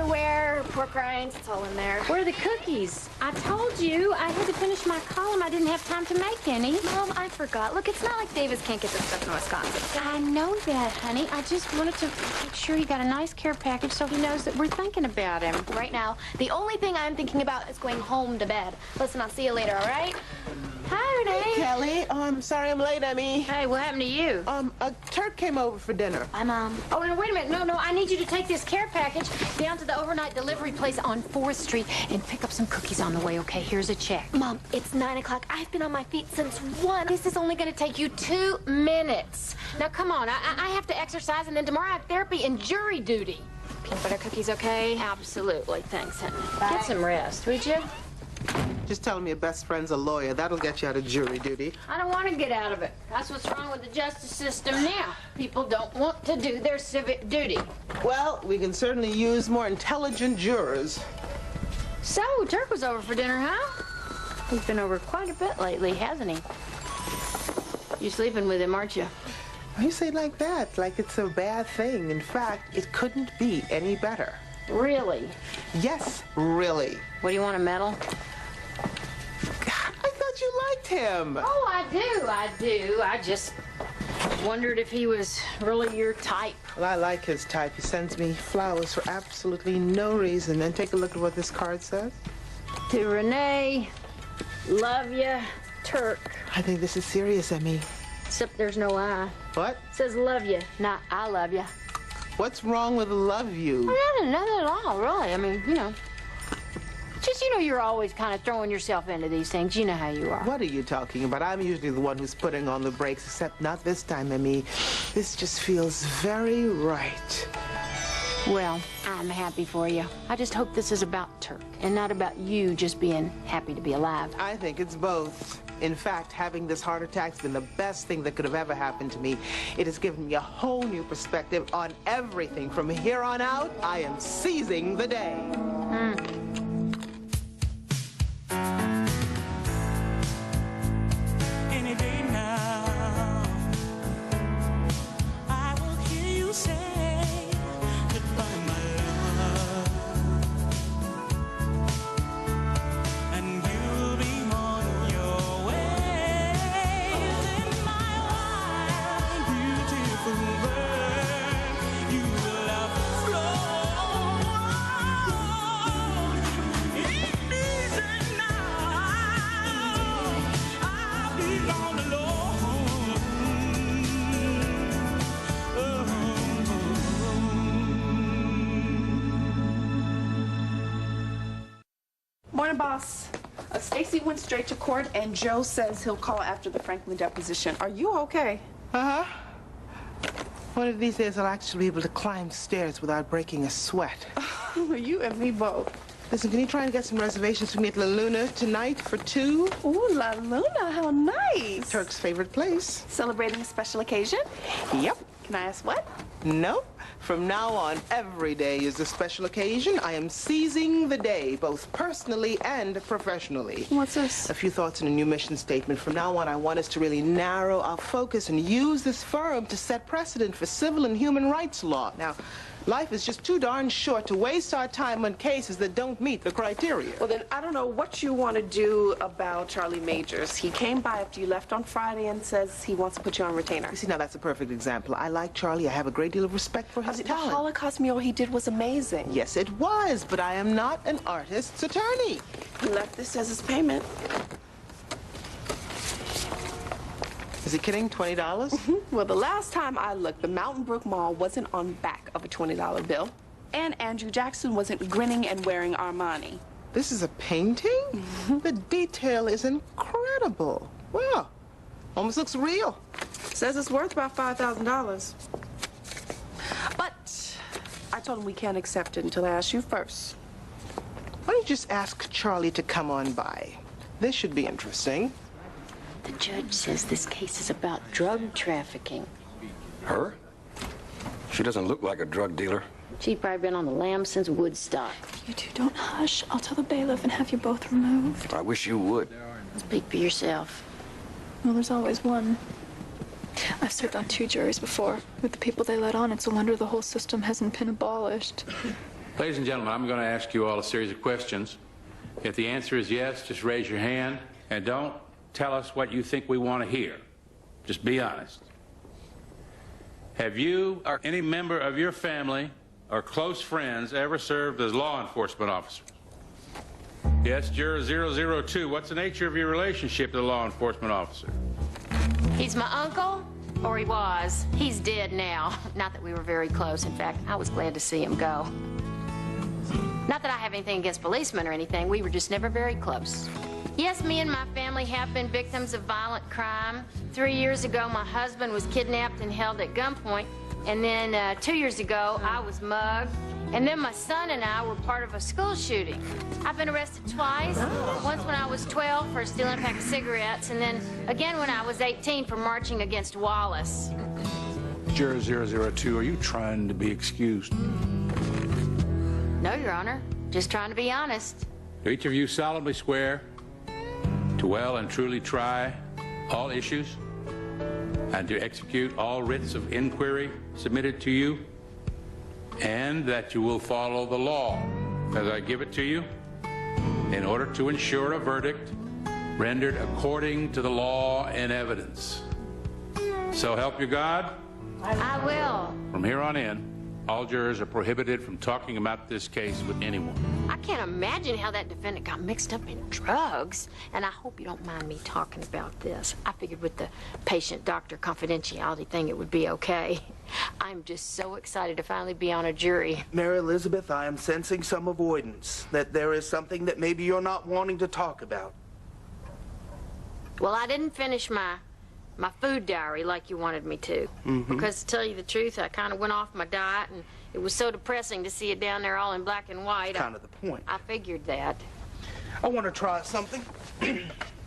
Silverware, pork rinds, it's all in there. Where are the cookies? I told you I had to finish my column. I didn't have time to make any. Mom, I forgot. Look, it's not like Davis can't get this stuff in Wisconsin. I know that, honey. I just wanted to make sure he got a nice care package so he knows that we're thinking about him. Right now, the only thing I'm thinking about is going home to bed. Listen, I'll see you later, all right? Hi, Renee. Kelly, I'm sorry I'm late, Emmy. Hey, what happened to you? A Turk came over for dinner. Hi, Mom. Oh, no, wait a minute. No, I need you to take this care package down to the overnight delivery place on 4th Street and pick up some cookies on the way, okay? Here's a check. Mom, it's 9 o'clock. I've been on my feet since 1. This is only going to take you 2 minutes. Now, come on. I have to exercise, and then tomorrow I have therapy and jury duty. Peanut butter cookies, okay? Absolutely. Thanks, honey. Bye. Get some rest, would you? Just tell him your best friend's a lawyer. That'll get you out of jury duty. I don't want to get out of it. That's what's wrong with the justice system now. People don't want to do their civic duty. Well, we can certainly use more intelligent jurors. So, Turk was over for dinner, huh? He's been over quite a bit lately, hasn't he? You're sleeping with him, aren't you? You say it like that, like it's a bad thing. In fact, it couldn't be any better. Really? Yes, really. What do you want, a medal? I thought you liked him. Oh, I do. I just wondered if he was really your type. Well, I like his type. He sends me flowers for absolutely no reason. And take a look at what this card says. To Renee, love ya, Turk. I think this is serious, Emmy. Except there's no I. What? It says love ya, not I love ya. What's wrong with love you? Nothing at all, really. I mean, you know. Just, you're always kind of throwing yourself into these things. You know how you are. What are you talking about? I'm usually the one who's putting on the brakes, except not this time, Emmy. This just feels very right. Well, I'm happy for you. I just hope this is about Turk and not about you just being happy to be alive. I think it's both. In fact, having this heart attack's been the best thing that could have ever happened to me. It has given me a whole new perspective on everything. From here on out, I am seizing the day. Any day now, I will hear you say goodbye, my love, and you'll be on your way. In my wild, beautiful world, you will flow. It isn't now. I'll be gone alone. Morning, boss. Stacy went straight to court, and Joe says he'll call after the Franklin deposition. Are you okay? Uh-huh. One of these days, I'll actually be able to climb stairs without breaking a sweat. You and me both. Listen, can you try and get some reservations for me at La Luna tonight for 2? Ooh, La Luna, how nice. Turk's favorite place. Celebrating a special occasion? Yep. Can I ask what? No. From now on, every day is a special occasion. I am seizing the day, both personally and professionally. What's this? A few thoughts in a new mission statement. From now on, I want us to really narrow our focus and use this firm to set precedent for civil and human rights law. Now, life is just too darn short to waste our time on cases that don't meet the criteria. Well, then, I don't know what you want to do about Charlie Majors. He came by after you left on Friday and says he wants to put you on retainer. You see, now that's a perfect example. I like Charlie. I have a great deal of respect for his The talent. Holocaust mural he did was amazing. Yes, it was, but I am not an artist's attorney. He left this as his payment. Is he kidding? $20? Well, the last time I looked, the Mountain Brook Mall wasn't on back of a $20 bill. And Andrew Jackson wasn't grinning and wearing Armani. This is a painting? The detail is incredible. Wow. Almost looks real. Says it's worth about $5,000. But I told him we can't accept it until I ask you first. Why don't you just ask Charlie to come on by? This should be interesting. The judge says this case is about drug trafficking. Her? She doesn't look like a drug dealer. She's probably been on the lam since Woodstock. You two don't hush. I'll tell the bailiff and have you both removed. I wish you would. Speak for yourself. Well, there's always one. I've served on 2 juries before. With the people they let on, it's a wonder the whole system hasn't been abolished. Ladies and gentlemen, I'm going to ask you all a series of questions. If the answer is yes, just raise your hand, and don't tell us what you think we want to hear. Just be honest. Have you or any member of your family or close friends ever served as law enforcement officers? Yes, Juror 002. What's the nature of your relationship to the law enforcement officer? He's my uncle, or he was. He's dead now. Not that we were very close. In fact, I was glad to see him go. Not that I have anything against policemen or anything. We were just never very close. Yes, me and my family have been victims of violent crime. 3 years ago, my husband was kidnapped and held at gunpoint. And then 2 years ago, I was mugged. And then my son and I were part of a school shooting. I've been arrested twice. Once when I was 12 for stealing a pack of cigarettes, and then again when I was 18 for marching against Wallace. Juror 002, are you trying to be excused? No, Your Honor. Just trying to be honest. Do each of you solemnly swear to well and truly try all issues and to execute all writs of inquiry submitted to you, and that you will follow the law as I give it to you in order to ensure a verdict rendered according to the law and evidence? So help you God? I will. From here on in, all jurors are prohibited from talking about this case with anyone. I can't imagine how that defendant got mixed up in drugs. And I hope you don't mind me talking about this. I figured with the patient-doctor confidentiality thing it would be okay. I'm just so excited to finally be on a jury. Mary Elizabeth, I am sensing some avoidance, that there is something that maybe you're not wanting to talk about. Well, I didn't finish my food diary like you wanted me to. Because to tell you the truth, I kind of went off my diet, and it was so depressing to see it down there all in black and white. That's kind of the point. I figured that. I want to try something.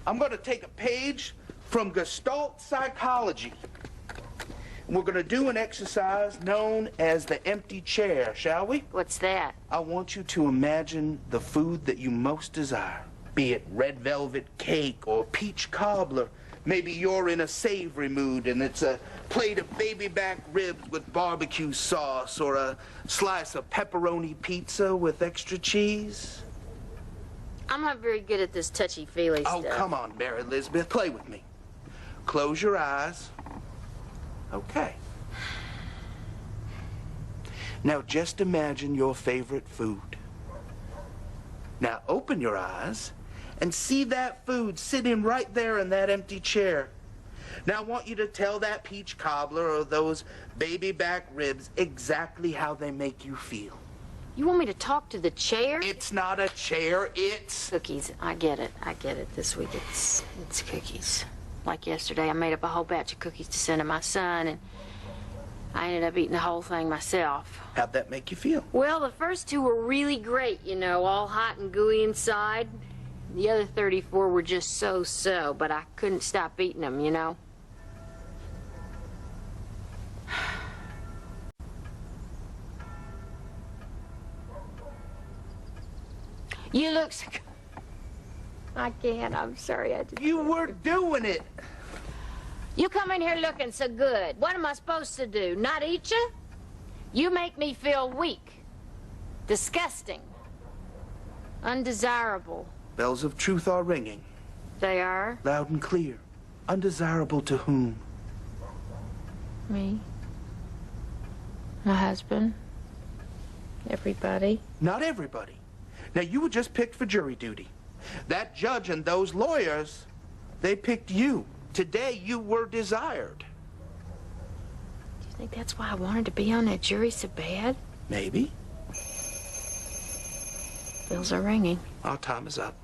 I'm going to take a page from Gestalt psychology. We're going to do an exercise known as the empty chair, shall we? What's that? I want you to imagine the food that you most desire, be it red velvet cake or peach cobbler. Maybe you're in a savory mood and it's a plate of baby back ribs with barbecue sauce, or a slice of pepperoni pizza with extra cheese. I'm not very good at this touchy-feely stuff. Oh, come on, Mary Elizabeth, play with me. Close your eyes. Okay. Now just imagine your favorite food. Now open your eyes and see that food sitting right there in that empty chair. Now I want you to tell that peach cobbler or those baby back ribs exactly how they make you feel. You want me to talk to the chair? It's not a chair, it's... Cookies. I get it. This week it's cookies. Like yesterday, I made up a whole batch of cookies to send to my son, and I ended up eating the whole thing myself. How'd that make you feel? Well, the first two were really great, you know, all hot and gooey inside. The other 34 were just so-so, but I couldn't stop eating them, you know. You look so... I can't. I'm sorry. You were doing it. You come in here looking so good. What am I supposed to do? Not eat you? You make me feel weak. Disgusting. Undesirable. Bells of truth are ringing. They are? Loud and clear. Undesirable to whom? Me. My husband. Everybody. Not everybody. Now, you were just picked for jury duty. That judge and those lawyers, they picked you. Today, you were desired. Do you think that's why I wanted to be on that jury so bad? Maybe. Bells are ringing. Our time is up.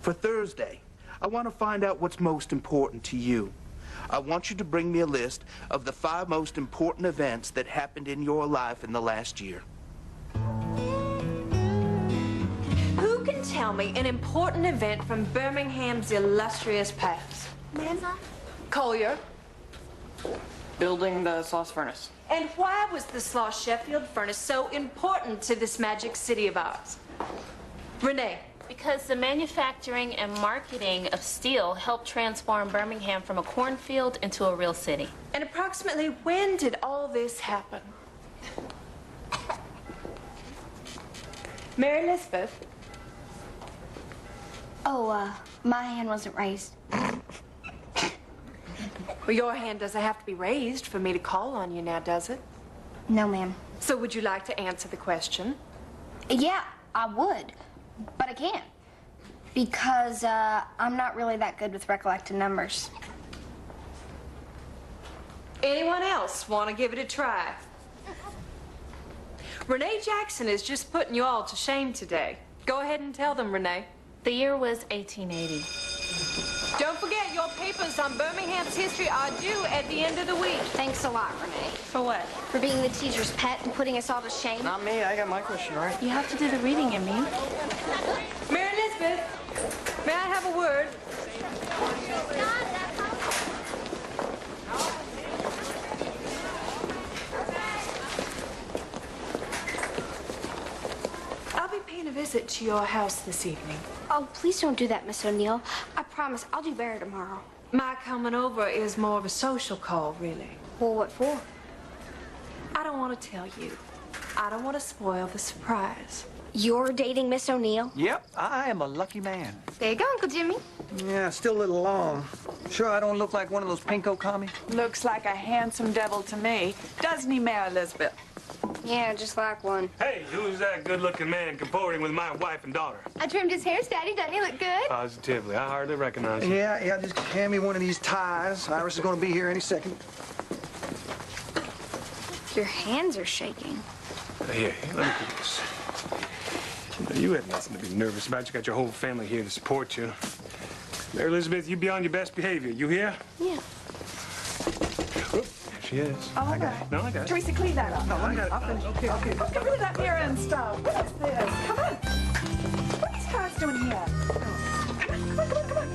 For Thursday, I want to find out what's most important to you. I want you to bring me a list of the 5 most important events that happened in your life in the last year. Who can tell me an important event from Birmingham's illustrious past? Manza? Collier. Building the Sloss furnace. And why was the Sloss Sheffield furnace so important to this magic city of ours? Renee. Because the manufacturing and marketing of steel helped transform Birmingham from a cornfield into a real city. And approximately when did all this happen? Mary Elizabeth? Oh, my hand wasn't raised. Well, your hand doesn't have to be raised for me to call on you now, does it? No, ma'am. So would you like to answer the question? Yeah, I would, but I can't. Because, I'm not really that good with recollecting numbers. Anyone else want to give it a try? Renee Jackson is just putting you all to shame today. Go ahead and tell them, Renee. The year was 1880. Don't forget, your papers on Birmingham's history are due at the end of the week. Thanks a lot, Renee. For what? For being the teacher's pet and putting us all to shame. Not me. I got my question right. You have to do the reading, Emmy. Mary Elizabeth, may I have a word? I'll be paying a visit to your house this evening. Oh, please don't do that, Miss O'Neill. I promise I'll do better tomorrow. My coming over is more of a social call, really. Well, what for? I don't want to tell you. I don't want to spoil the surprise. You're dating Miss O'Neill? Yep, I am a lucky man. There you go, Uncle Jimmy. Yeah, still a little long. Sure I don't look like one of those pinko commies? Looks like a handsome devil to me. Doesn't he, Mary Elizabeth? Yeah, just like one. Hey, who's that good-looking man comporting with my wife and daughter? I trimmed his hair, Daddy. Doesn't he look good? Positively. I hardly recognize you. Yeah, just hand me one of these ties. Iris is going to be here any second. Your hands are shaking. Here, let me do this. You had nothing to be nervous about. You got your whole family here to support you. Mary Elizabeth, you be on your best behavior. You hear? Yeah. There she is. Oh, I got it. No, I got it. Teresa, clean that up. No, I got it. Okay. Let's get rid of that mirror and stuff. What is this? Come on. What are these cars doing here? Come on.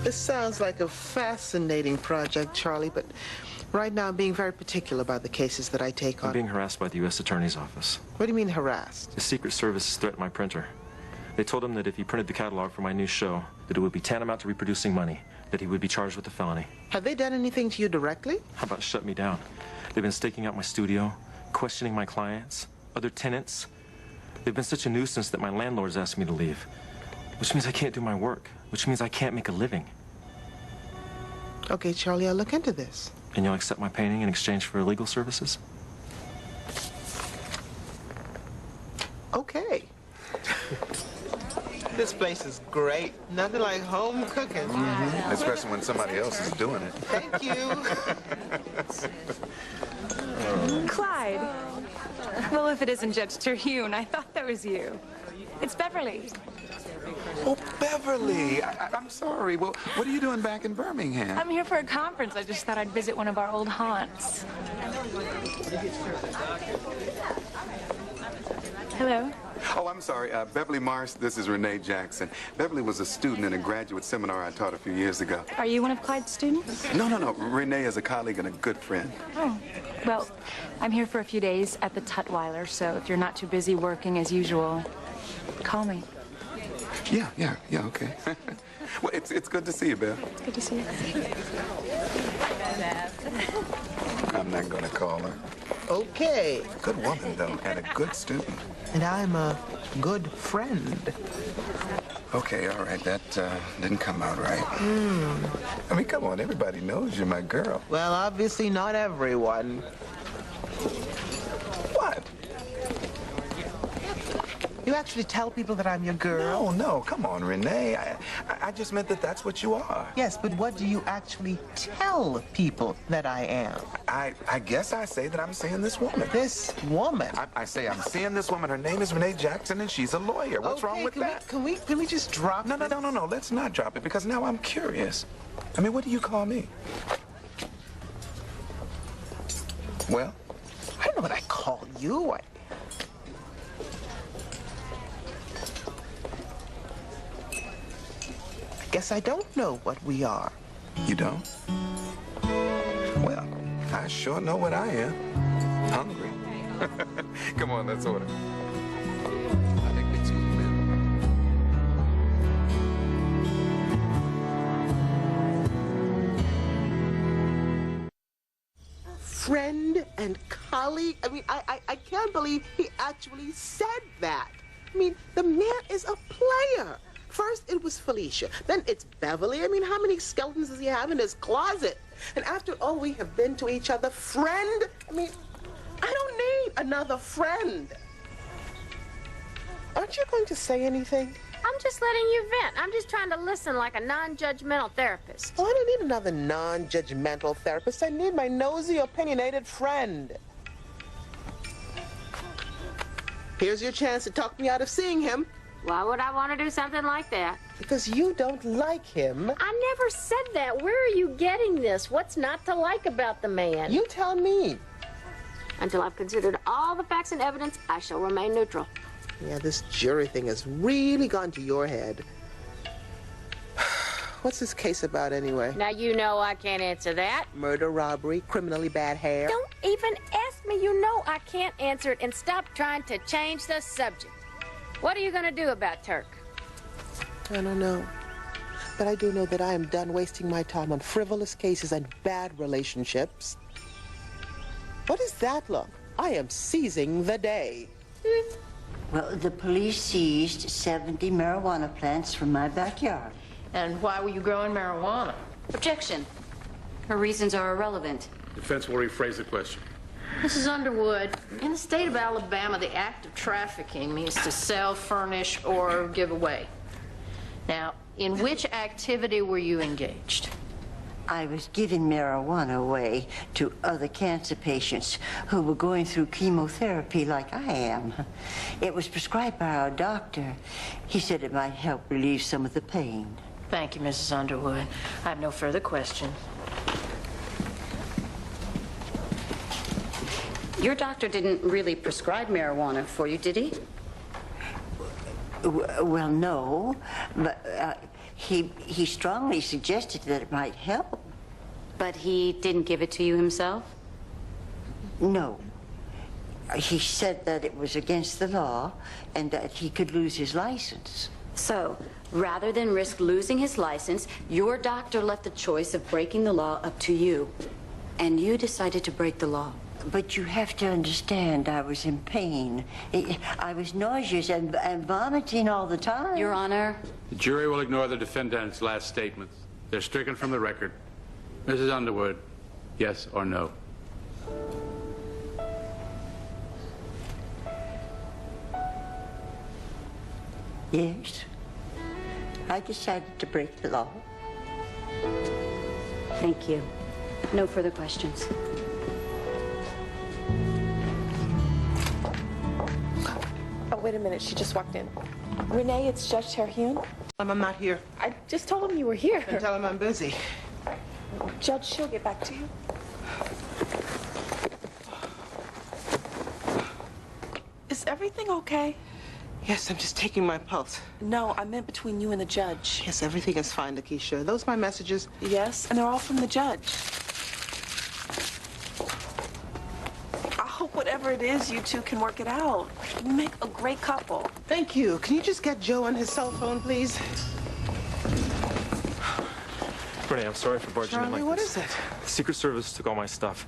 This sounds like a fascinating project, Charlie, but right now I'm being very particular about the cases that I take on. I'm being harassed by the U.S. Attorney's Office. What do you mean harassed? The Secret Service has threatened my printer. They told him that if he printed the catalog for my new show, that it would be tantamount to reproducing money, that he would be charged with a felony. Have they done anything to you directly? How about shut me down? They've been staking out my studio, questioning my clients, other tenants. They've been such a nuisance that my landlord's asked me to leave, which means I can't do my work, which means I can't make a living. Okay, Charlie, I'll look into this. And you'll accept my painting in exchange for legal services? Okay. This place is great. Nothing like home cooking. Especially when somebody else is doing it. Thank you. Clyde. Well, if it isn't Judge Terhune, I thought that was you. It's Beverly. Oh, Beverly. I'm sorry. Well, what are you doing back in Birmingham? I'm here for a conference. I just thought I'd visit one of our old haunts. Hello. Oh, I'm sorry. Beverly Mars, this is Renee Jackson. Beverly was a student in a graduate seminar I taught a few years ago. Are you one of Clyde's students? No. Renee is a colleague and a good friend. Oh, well, I'm here for a few days at the Tutwiler, so if you're not too busy working as usual, call me. Yeah, okay. Well, it's good to see you, Bev. It's good to see you. I'm not going to call her. Okay. Good woman, though, and a good student. And I'm a good friend. Okay, all right. That didn't come out right. I mean, come on. Everybody knows you're my girl. Well, obviously not everyone. What? You actually tell people that I'm your girl? No. Come on, Renee. I just meant that that's what you are. Yes, but what do you actually tell people that I am? I guess I say that I'm seeing this woman. This woman? I say I'm seeing this woman. Her name is Renee Jackson, and she's a lawyer. What's wrong with that? Can we just drop No. Let's not drop it, because now I'm curious. I mean, what do you call me? Well? I don't know what I call you. I guess I don't know what we are. You don't? Well, I sure know what I am. Hungry. Come on, let's order. I think it's you, Friend and colleague? I mean, I can't believe he actually said that. I mean, the man is a player. First, it was Felicia. Then it's Beverly. I mean, how many skeletons does he have in his closet? And after all we have been to each other, friend, I mean, I don't need another friend. Aren't you going to say anything? I'm just letting you vent. I'm just trying to listen like a non-judgmental therapist. Oh, I don't need another non-judgmental therapist. I need my nosy, opinionated friend. Here's your chance to talk me out of seeing him. Why would I want to do something like that? Because you don't like him. I never said that. Where are you getting this? What's not to like about the man? You tell me. Until I've considered all the facts and evidence, I shall remain neutral. Yeah, this jury thing has really gone to your head. What's this case about anyway? Now you know I can't answer that. Murder, robbery, criminally bad hair. Don't even ask me. You know I can't answer it, and stop trying to change the subject. What are you going to do about Turk? I don't know. But I do know that I am done wasting my time on frivolous cases and bad relationships. What is that look? I am seizing the day. Well, the police seized 70 marijuana plants from my backyard. And why were you growing marijuana? Objection. Her reasons are irrelevant. Defense will rephrase the question. Mrs. Underwood, in the state of Alabama, the act of trafficking means to sell, furnish, or give away. Now, in which activity were you engaged? I was giving marijuana away to other cancer patients who were going through chemotherapy like I am. It was prescribed by our doctor. He said it might help relieve some of the pain. Thank you, Mrs. Underwood. I have no further question. Your doctor didn't really prescribe marijuana for you, did he? Well, no, but he strongly suggested that it might help. But he didn't give it to you himself? No. He said that it was against the law and that he could lose his license. So, rather than risk losing his license, your doctor left the choice of breaking the law up to you. And you decided to break the law. But you have to understand, I was in pain. I was nauseous and vomiting all the time. Your Honor. The jury will ignore the defendant's last statements. They're stricken from the record. Mrs. Underwood, yes or no? Yes. I decided to break the law. Thank you. No further questions. Oh, wait a minute. She just walked in. Renee, it's Judge Terhune. I'm not here. I just told him you were here. And tell him I'm busy. Judge, she'll get back to you. Is everything okay? Yes, I'm just taking my pulse. No, I meant between you and the judge. Yes, everything is fine, Lakeisha. Are those my messages? Yes, and they're all from the judge. I hope whatever it is, you two can work it out. You make a great couple. Thank you. Can you just get Joe on his cell phone, please? Renee, I'm sorry for barging in Charlie, like what this. is it? The Secret Service took all my stuff.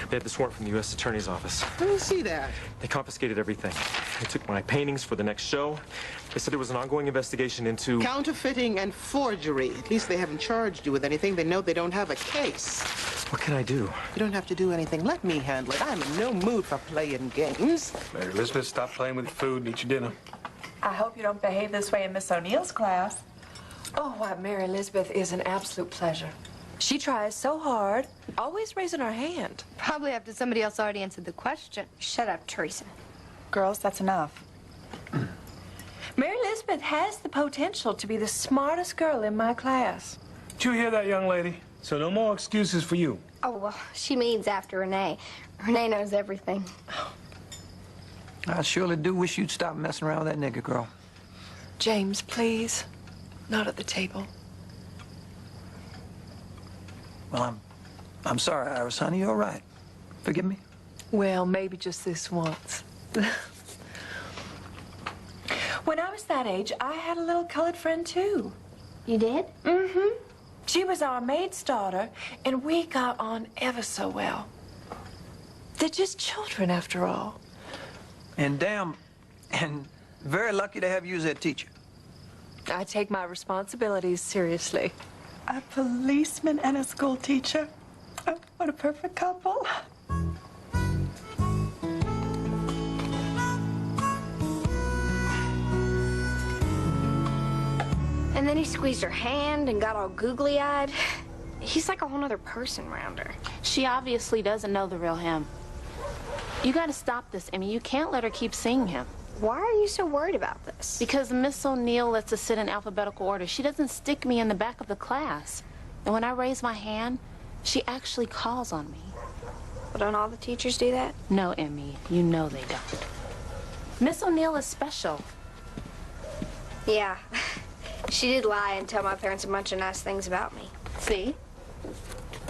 They had this warrant from the U.S. Attorney's Office. Let me see that. They confiscated everything. They took my paintings for the next show. They said there was an ongoing investigation into... Counterfeiting and forgery. At least they haven't charged you with anything. They know they don't have a case. What can I do? You don't have to do anything. Let me handle it. I'm in no mood for playing games. Mary Elizabeth, stop playing with your food and eat your dinner. I hope you don't behave this way in Miss O'Neill's class. Oh, why, Mary Elizabeth is an absolute pleasure. She tries so hard, always raising her hand. Probably after somebody else already answered the question. Shut up, Teresa. Girls, that's enough. Mary Elizabeth has the potential to be the smartest girl in my class. Did you hear that, young lady? So no more excuses for you. Oh, well, she means after Renee. Renee knows everything. I surely do wish you'd stop messing around with that nigger girl. James, please. Not at the table. Well, I'm sorry, Iris, honey. You're all right. Forgive me? Well, maybe just this once. When I was that age, I had a little colored friend, too. You did? Mm-hmm. She was our maid's daughter, and we got on ever so well. They're just children, after all. And Very lucky to have you as a teacher. I take my responsibilities seriously. A policeman and a school teacher. Oh, what a perfect couple. And then he squeezed her hand and got all googly-eyed. He's like a whole other person around her. She obviously doesn't know the real him. You gotta stop this, Emmy. You can't let her keep seeing him. Why are you so worried about this? Because Miss O'Neill lets us sit in alphabetical order. She doesn't stick me in the back of the class. And when I raise my hand, she actually calls on me. Well, don't all the teachers do that? No, Emmy. You know they don't. Miss O'Neill is special. Yeah. She did lie and tell my parents a bunch of nice things about me. See?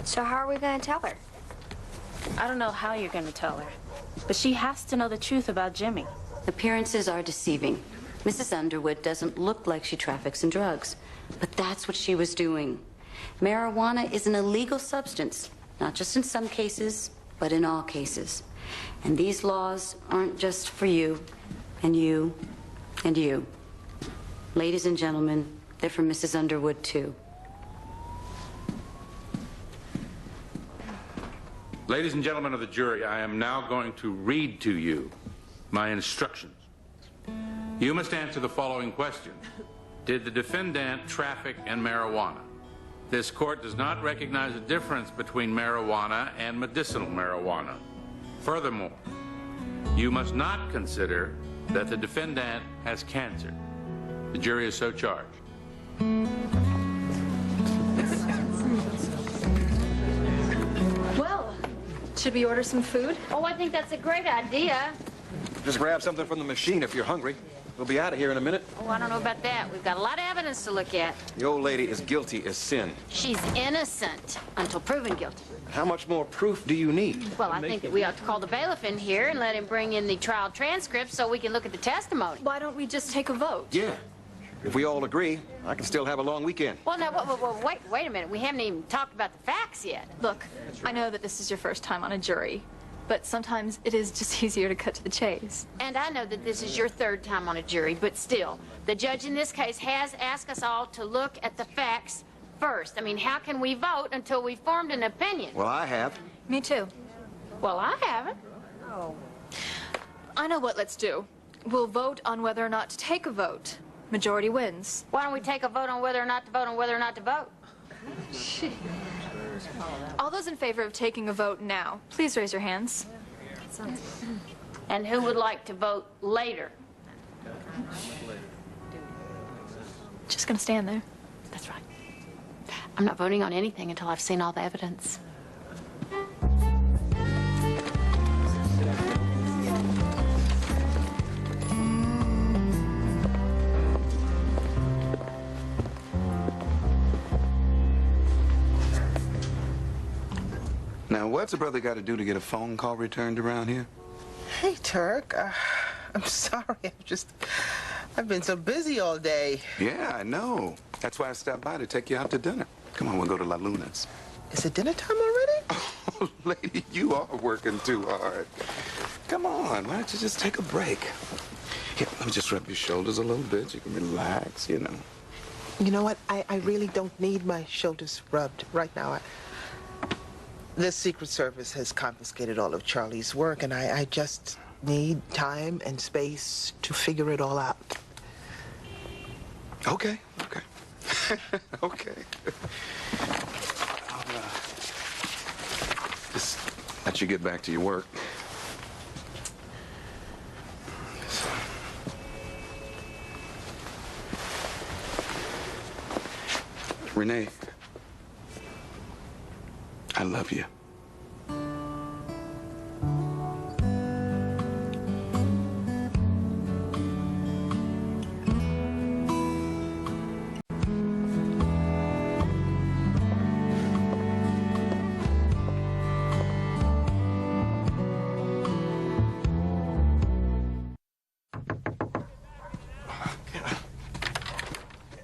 So how are we going to tell her? I don't know how you're going to tell her. But she has to know the truth about Jimmy. Appearances are deceiving. Mrs. Underwood doesn't look like she traffics in drugs, but that's what she was doing. Marijuana is an illegal substance, not just in some cases, but in all cases. And these laws aren't just for you, and you, and you. Ladies and gentlemen, they're for Mrs. Underwood, too. Ladies and gentlemen of the jury, I am now going to read to you my instructions. You must answer the following question. Did the defendant traffic in marijuana? This court does not recognize a difference between marijuana and medicinal marijuana. Furthermore, you must not consider that the defendant has cancer. The jury is so charged. Well, should we order some food? Oh, I think that's a great idea. Just grab something from the machine if you're hungry. We'll be out of here in a minute. Oh, I don't know about that. We've got a lot of evidence to look at. The old lady is guilty as sin. She's innocent until proven guilty. How much more proof do you need? Well, I think that we ought to call the bailiff in here and let him bring in the trial transcript so we can look at the testimony. Why don't we just take a vote? Yeah. If we all agree, I can still have a long weekend. Well, now, wait a minute. We haven't even talked about the facts yet. Look, I know that this is your first time on a jury, but sometimes it is just easier to cut to the chase. And I know that this is your third time on a jury, but still, the judge in this case has asked us all to look at the facts first. I mean, how can we vote until we've formed an opinion? Well, I have. Me too. Well, I haven't. Oh. I know what let's do. We'll vote on whether or not to take a vote. Majority wins. Why don't we take a vote on whether or not to vote on whether or not to vote? All those in favor of taking a vote now, please raise your hands. And who would like to vote later? Just gonna stand there. That's right. I'm not voting on anything until I've seen all the evidence. Now, what's a brother got to do to get a phone call returned around here? Hey, Turk. I'm sorry. I've been so busy all day. Yeah, I know. That's why I stopped by to take you out to dinner. Come on, we'll go to La Luna's. Is it dinner time already? Oh, lady, you are working too hard. Come on, why don't you just take a break? Here, let me just rub your shoulders a little bit. You can relax, you know. You know what? I really don't need my shoulders rubbed right now. The Secret Service has confiscated all of Charlie's work, and I just need time and space to figure it all out. Okay. Okay. I'll just let you get back to your work. Renee, I love you.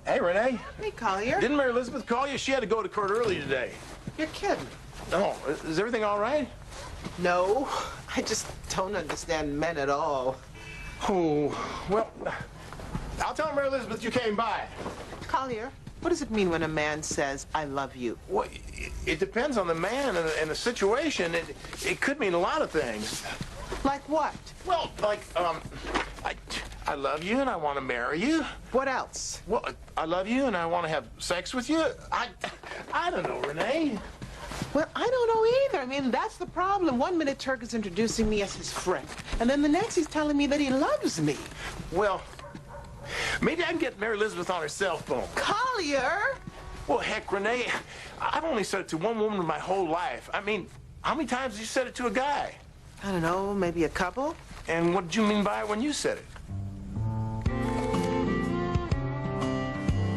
Hey, Renee. Hey, Collier. Didn't Mary Elizabeth call you? She had to go to court early today. You're kidding. Oh, is everything all right? No, I just don't understand men at all. Oh, well, I'll tell Mary Elizabeth you came by. Collier, what does it mean when a man says, I love you? Well, it depends on the man and the situation. It could mean a lot of things. Like what? Well, like, I love you and I want to marry you. What else? Well, I love you and I want to have sex with you. I don't know, Renee. Well, I don't know either. I mean, that's the problem. One minute Turk is introducing me as his friend, and then the next he's telling me that he loves me. Well, maybe I can get Mary Elizabeth on her cell phone. Collier! Well, heck, Renee, I've only said it to one woman in my whole life. I mean, how many times have you said it to a guy? I don't know, maybe a couple? And what did you mean by it when you said it?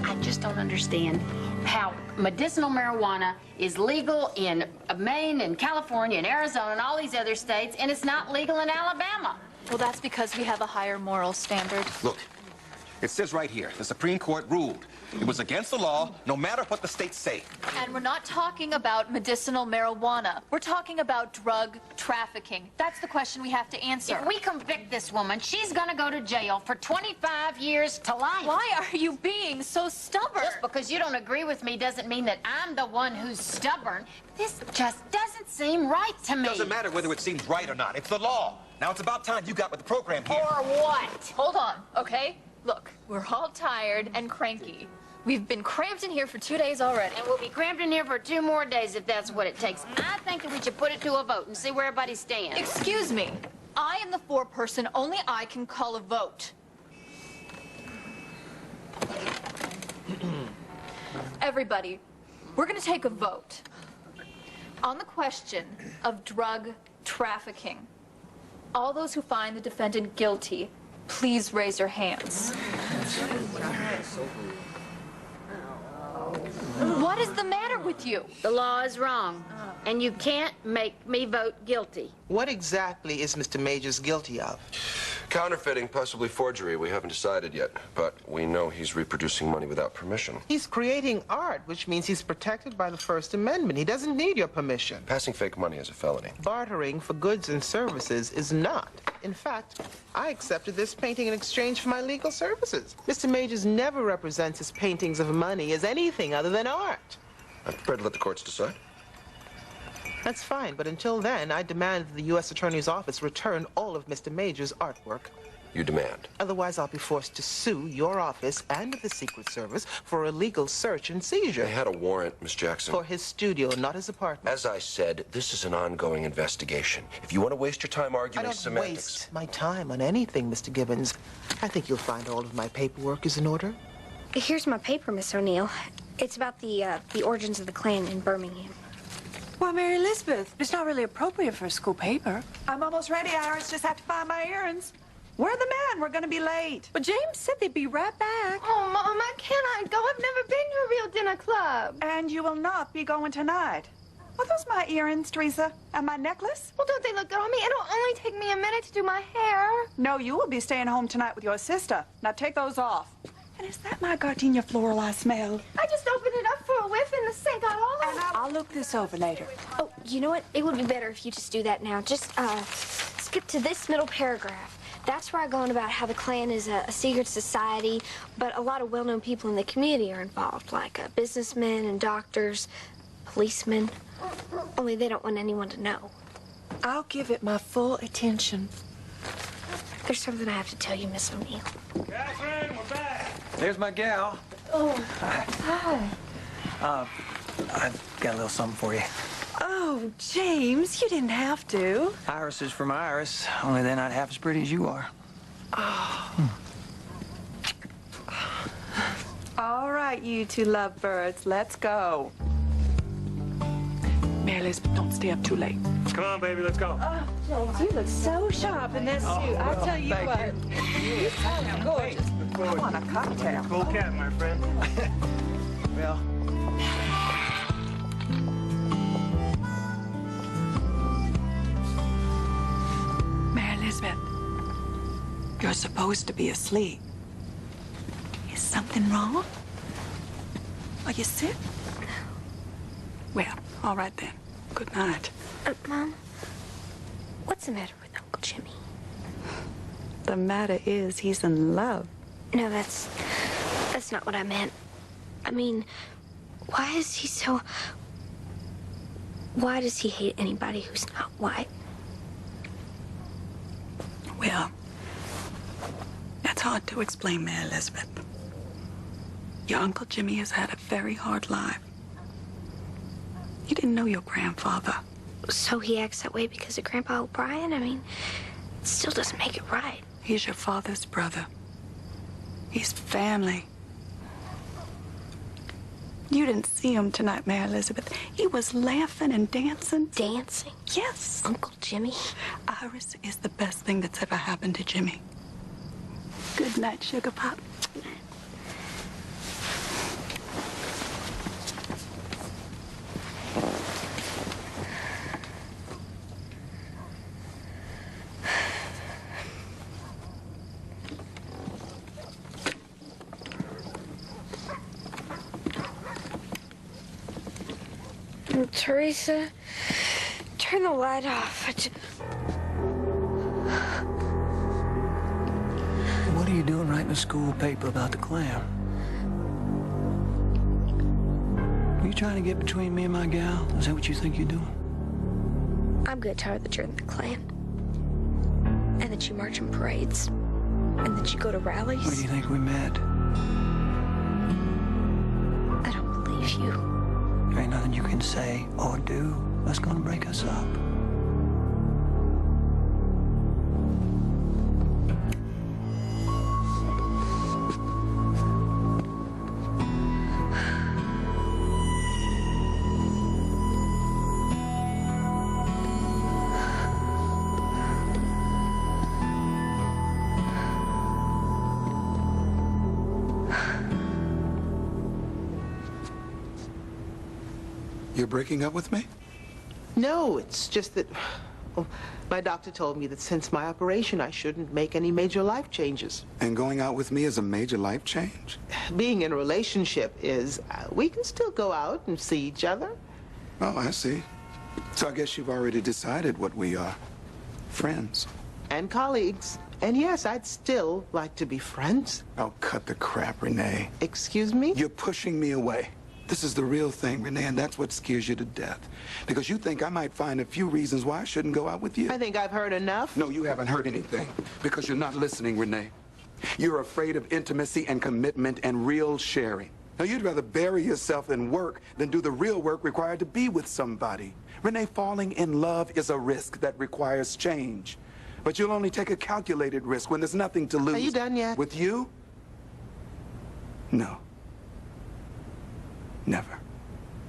I just don't understand how medicinal marijuana is legal in Maine and California and Arizona and all these other states, and it's not legal in Alabama. Well, that's because we have a higher moral standard. Look, it says right here, the Supreme Court ruled it was against the law, no matter what the states say. And we're not talking about medicinal marijuana. We're talking about drug trafficking. That's the question we have to answer. If we convict this woman, she's gonna go to jail for 25 years to life. Why are you being so stubborn? Just because you don't agree with me doesn't mean that I'm the one who's stubborn. This just doesn't seem right to me. Doesn't matter whether it seems right or not. It's the law. Now it's about time you got with the program here. Or what? Hold on, okay? Look, we're all tired and cranky. We've been cramped in here for 2 days already. And we'll be cramped in here for 2 more days if that's what it takes. I think that we should put it to a vote and see where everybody stands. Excuse me. I am the foreperson. Only I can call a vote. Everybody, we're going to take a vote on the question of drug trafficking. All those who find the defendant guilty, please raise your hands. What is the matter with you? The law is wrong, and you can't make me vote guilty. What exactly is Mr. Majors guilty of? Counterfeiting, possibly forgery. We haven't decided yet, but we know he's reproducing money without permission. He's creating art, which means he's protected by the First Amendment. He doesn't need your permission. Passing fake money is a felony. Bartering for goods and services is not. In fact, I accepted this painting in exchange for my legal services. Mr. Majors never represents his paintings of money as anything other than art. I'm prepared to let the courts decide. That's fine, but until then, I demand that the U.S. Attorney's Office return all of Mr. Majors' artwork. You demand? Otherwise, I'll be forced to sue your office and the Secret Service for illegal search and seizure. They had a warrant, Miss Jackson. For his studio, not his apartment. As I said, this is an ongoing investigation. If you want to waste your time arguing semantics... I don't waste my time on anything, Mr. Gibbons. I think you'll find all of my paperwork is in order. Here's my paper, Miss O'Neill. It's about the origins of the Klan in Birmingham. Well, Mary Elizabeth, it's not really appropriate for a school paper. I'm almost ready, Iris. Just have to find my errands. Where are the men? We're going to be late. But James said they'd be right back. Oh, Mom, I cannot go. I've never been to a real dinner club. And you will not be going tonight. Are those my earrings, Teresa? And my necklace? Well, don't they look good on me? It'll only take me a minute to do my hair. No, you will be staying home tonight with your sister. Now take those off. And is that my gardenia floral I smell? I just opened it up for a whiff and the scent got all over. And I'll look this over later. Oh, you know what? It would be better if you just do that now. Just, skip to this middle paragraph. That's where I go on about how the Klan is a secret society, but a lot of well-known people in the community are involved, like businessmen and doctors, policemen. Only they don't want anyone to know. I'll give it my full attention. There's something I have to tell you, Miss O'Neill. Catherine, we're back. There's my gal. Oh, hi. I've got a little something for you. Oh, James, you didn't have to. Iris is from Iris, only they're not half as pretty as you are. Oh. All right, you two lovebirds, let's go. Mary Elizabeth, don't stay up too late. Come on, baby, let's go. Oh, James, you look so sharp in that suit. I tell you what, you sound gorgeous. I want a cocktail. Cool cat, my friend. Well. Mary Elizabeth, you're supposed to be asleep. Is something wrong? Are you sick? Well, all right then. Good night. Mom, what's the matter with Uncle Jimmy? The matter is, he's in love. No, that's not what I meant. I mean, why does he hate anybody who's not white? Well, that's hard to explain, Mary Elizabeth. Your Uncle Jimmy has had a very hard life. You didn't know your grandfather. So he acts that way because of Grandpa O'Brien? I mean, it still doesn't make it right. He's your father's brother. He's family. You didn't see him tonight, Mary Elizabeth. He was laughing and dancing. Dancing? Yes. Uncle Jimmy? Iris is the best thing that's ever happened to Jimmy. Good night, Sugar Pop. Teresa, turn the light off. What are you doing writing a school paper about the Klan? Are you trying to get between me and my gal? Is that what you think you're doing? I'm good tired that you're in the Klan. And that you march in parades. And that you go to rallies. Where do you think we met? I don't believe you. There ain't nothing you can say or do that's gonna break us up. You're breaking up with me? No, it's just that, well, my doctor told me that since my operation, I shouldn't make any major life changes. And going out with me is a major life change? Being in a relationship is, we can still go out and see each other. Oh, I see. So I guess you've already decided what we are. Friends. And colleagues. And yes, I'd still like to be friends. Oh, cut the crap, Renee. Excuse me? You're pushing me away. This is the real thing, Renee, and that's what scares you to death. Because you think I might find a few reasons why I shouldn't go out with you. I think I've heard enough. No, you haven't heard anything. Because you're not listening, Renee. You're afraid of intimacy and commitment and real sharing. Now, you'd rather bury yourself in work than do the real work required to be with somebody. Renee, falling in love is a risk that requires change. But you'll only take a calculated risk when there's nothing to lose. Are you done yet? With you? No. Never.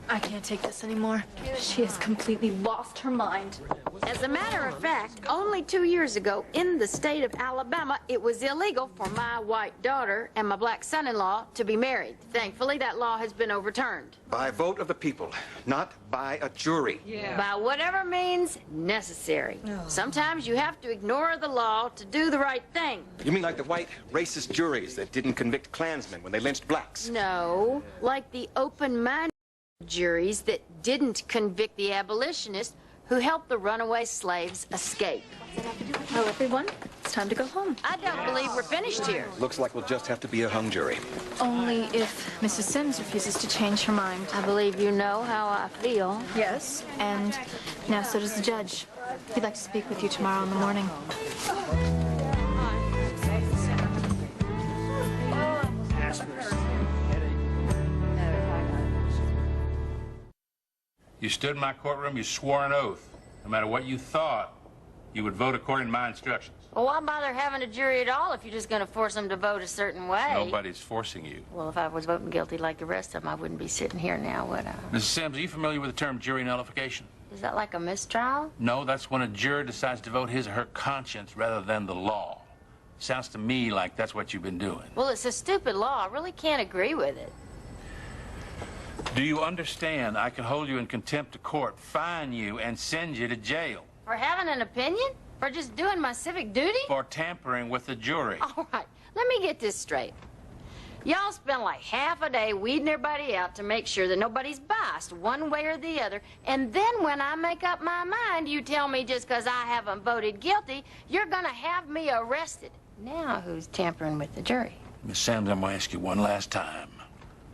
I can't take this anymore. She has completely lost her mind. As a matter of fact, only 2 years ago in the state of Alabama, it was illegal for my white daughter and my black son-in-law to be married. Thankfully, that law has been overturned. By vote of the people, not by a jury. By whatever means necessary. Sometimes you have to ignore the law to do the right thing. You mean like the white racist juries that didn't convict Klansmen when they lynched blacks? No, like the open-minded juries that didn't convict the abolitionists who helped the runaway slaves escape. Well, everyone, it's time to go home. I don't believe we're finished here. Looks like we'll just have to be a hung jury. Only if Mrs. Sims refuses to change her mind. I believe you know how I feel. Yes, and now so does the judge. He'd like to speak with you tomorrow in the morning. You stood in my courtroom, you swore an oath. No matter what you thought, you would vote according to my instructions. Well, why bother having a jury at all if you're just going to force them to vote a certain way? Nobody's forcing you. Well, if I was voting guilty like the rest of them, I wouldn't be sitting here now, would I? Mrs. Sims, are you familiar with the term jury nullification? Is that like a mistrial? No, that's when a juror decides to vote his or her conscience rather than the law. Sounds to me like that's what you've been doing. Well, it's a stupid law. I really can't agree with it. Do you understand I can hold you in contempt of court, fine you, and send you to jail? For having an opinion? For just doing my civic duty? For tampering with the jury. All right, let me get this straight. Y'all spend like half a day weeding everybody out to make sure that nobody's biased one way or the other. And then when I make up my mind, you tell me just because I haven't voted guilty, you're going to have me arrested. Now who's tampering with the jury? Miss Sams, I'm going to ask you one last time.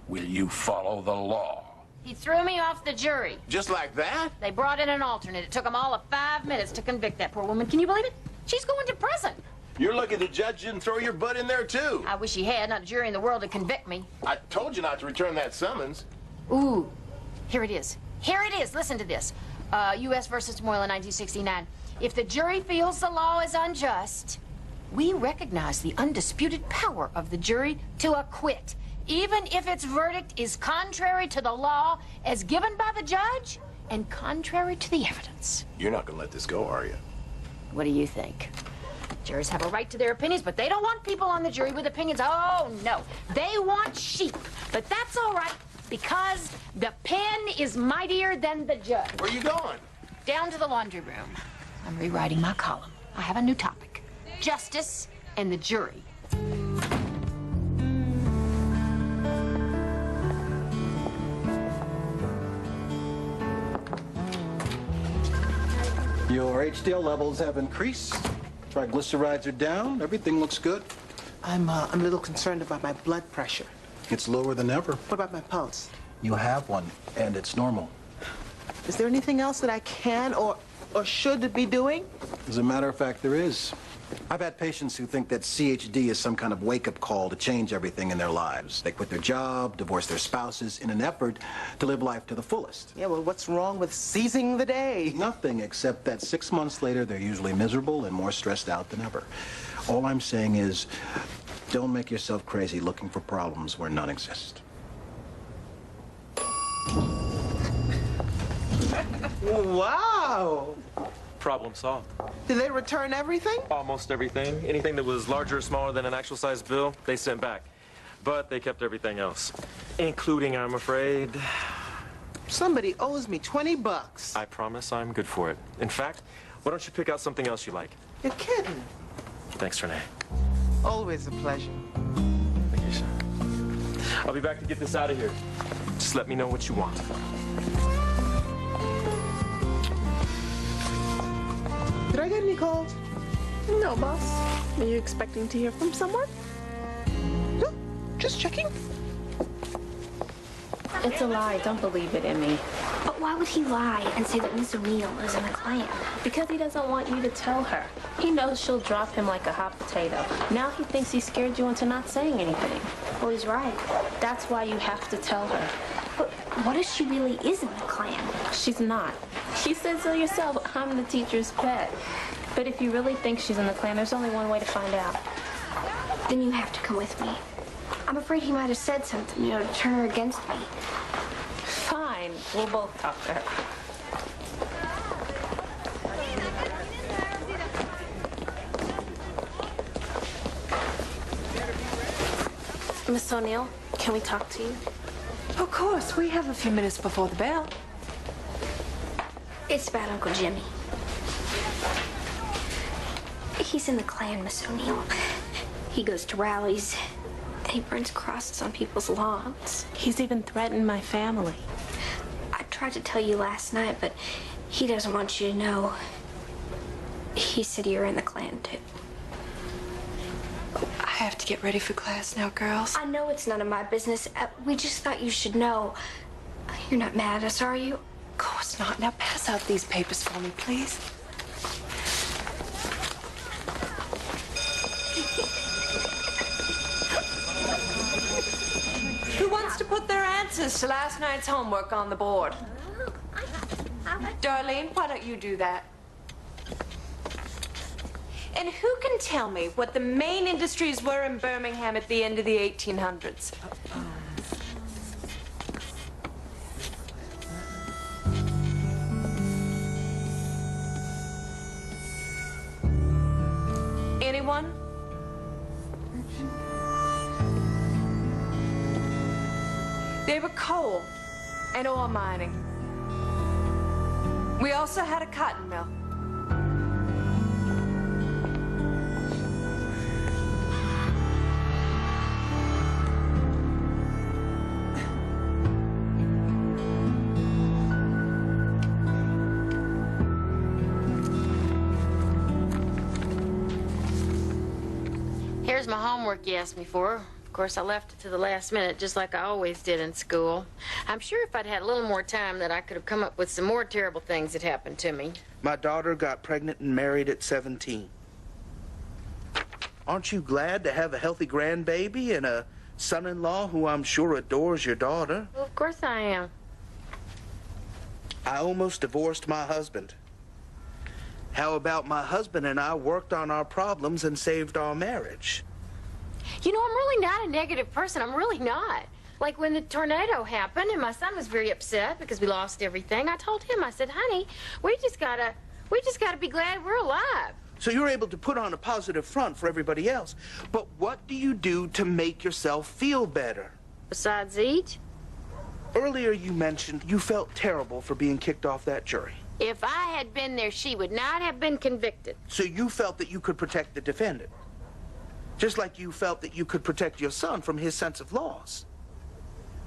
Will you follow the law? He threw me off the jury. Just like that? They brought in an alternate. It took them all of 5 minutes to convict that poor woman. Can you believe it? She's going to prison. You're lucky the judge didn't throw your butt in there, too. I wish he had. Not a jury in the world to convict me. I told you not to return that summons. Ooh, here it is. Here it is. Listen to this. U.S. versus Moylan, 1969. If the jury feels the law is unjust, we recognize the undisputed power of the jury to acquit, even if its verdict is contrary to the law as given by the judge and contrary to the evidence. You're not going to let this go, are you? What do you think? Jurors have a right to their opinions, but they don't want people on the jury with opinions. Oh, no. They want sheep. But that's all right, because the pen is mightier than the judge. Where are you going? Down to the laundry room. I'm rewriting my column. I have a new topic. Justice and the jury. Your HDL levels have increased. Triglycerides are down. Everything looks good. I'm a little concerned about my blood pressure. It's lower than ever. What about my pulse? You have one, and it's normal. Is there anything else that I can or should be doing? As a matter of fact, there is. I've had patients who think that CHD is some kind of wake-up call to change everything in their lives. They quit their job, divorce their spouses in an effort to live life to the fullest. Yeah, well, what's wrong with seizing the day? Nothing, except that 6 months later, they're usually miserable and more stressed out than ever. All I'm saying is, don't make yourself crazy looking for problems where none exist. Wow! Problem solved. Did they return everything? Almost everything. Anything that was larger or smaller than an actual size bill, they sent back. But they kept everything else, including, I'm afraid... Somebody owes me $20. I promise I'm good for it. In fact, why don't you pick out something else you like? You're kidding. Thanks, Renee. Always a pleasure. Thank you, sir. I'll be back to get this out of here. Just let me know what you want. Did I get any calls? No, boss. Are you expecting to hear from someone? No, just checking. It's a lie. Don't believe it, Emmy. But why would he lie and say that Miss O'Neill is in the Klan? Because he doesn't want you to tell her. He knows she'll drop him like a hot potato. Now he thinks he scared you into not saying anything. Well, he's right. That's why you have to tell her. But what if she really is in the Klan? She's not. She said so herself. I'm the teacher's pet. But if you really think she's in the Klan, there's only one way to find out. Then you have to come with me. I'm afraid he might have said something, to turn her against me. Fine. We'll both talk to her. Miss O'Neill, can we talk to you? Of course. We have a few minutes before the bell. It's about Uncle Jimmy. He's in the Klan, Miss O'Neill. He goes to rallies, and he burns crosses on people's lawns. He's even threatened my family. I tried to tell you last night, but he doesn't want you to know. He said you're in the Klan, too. I have to get ready for class now, girls. I know it's none of my business. We just thought you should know. You're not mad at us, are you? Of course not. Now pass out these papers for me, please. Who wants to put their answers to last night's homework on the board? Darlene, why don't you do that? And who can tell me what the main industries were in Birmingham at the end of the 1800s? Anyone? They were coal and ore mining. We also had a cotton mill. my homework you asked me for. Of course, I left it to the last minute, just like I always did in school. I'm sure if I'd had a little more time that I could have come up with some more terrible things that happened to me. My daughter got pregnant and married at 17. Aren't you glad to have a healthy grandbaby and a son-in-law who I'm sure adores your daughter? Well, of course I am. I almost divorced my husband. How about my husband and I worked on our problems and saved our marriage? You know, I'm really not a negative person. I'm really not. Like when the tornado happened and my son was very upset because we lost everything, I told him, I said, honey, we just gotta be glad we're alive. So you're able to put on a positive front for everybody else. But what do you do to make yourself feel better? Besides eat? Earlier you mentioned you felt terrible for being kicked off that jury. If I had been there, she would not have been convicted. So you felt that you could protect the defendant. Just like you felt that you could protect your son from his sense of loss.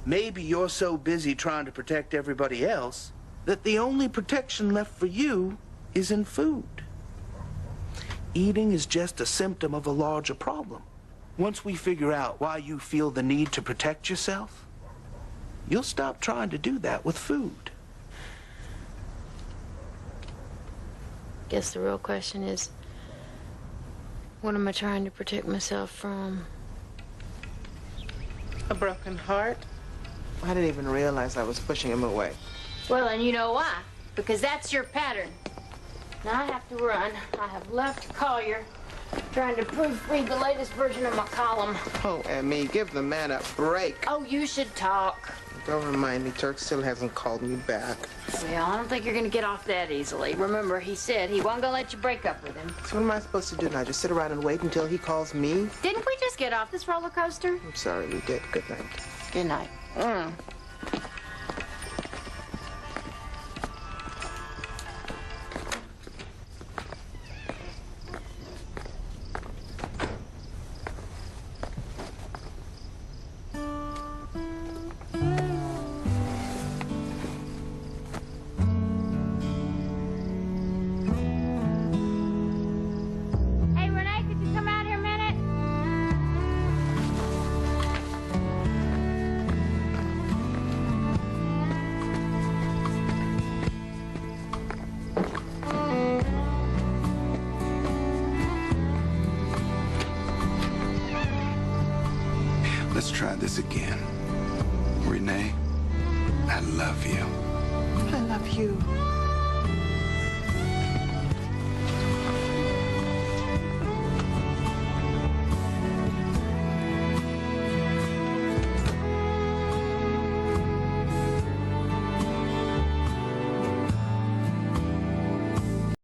Maybe you're so busy trying to protect everybody else that the only protection left for you is in food. Eating is just a symptom of a larger problem. Once we figure out why you feel the need to protect yourself, you'll stop trying to do that with food. Guess the real question is, what am I trying to protect myself from? A broken heart? I didn't even realize I was pushing him away. Well, and you know why? Because that's your pattern. Now I have to run. I have left Collier trying to proofread the latest version of my column. Oh, Emmy, give the man a break. Oh, you should talk. Don't remind me, Turk still hasn't called me back. Well, I don't think you're gonna get off that easily. Remember, he said he wasn't gonna let you break up with him. So what am I supposed to do now? Just sit around and wait until he calls me? Didn't we just get off this roller coaster? I'm sorry, we did. Good night. Good night. Hey, Renee, could you come out here a minute? Let's try this again. Renee, I love you. I love you.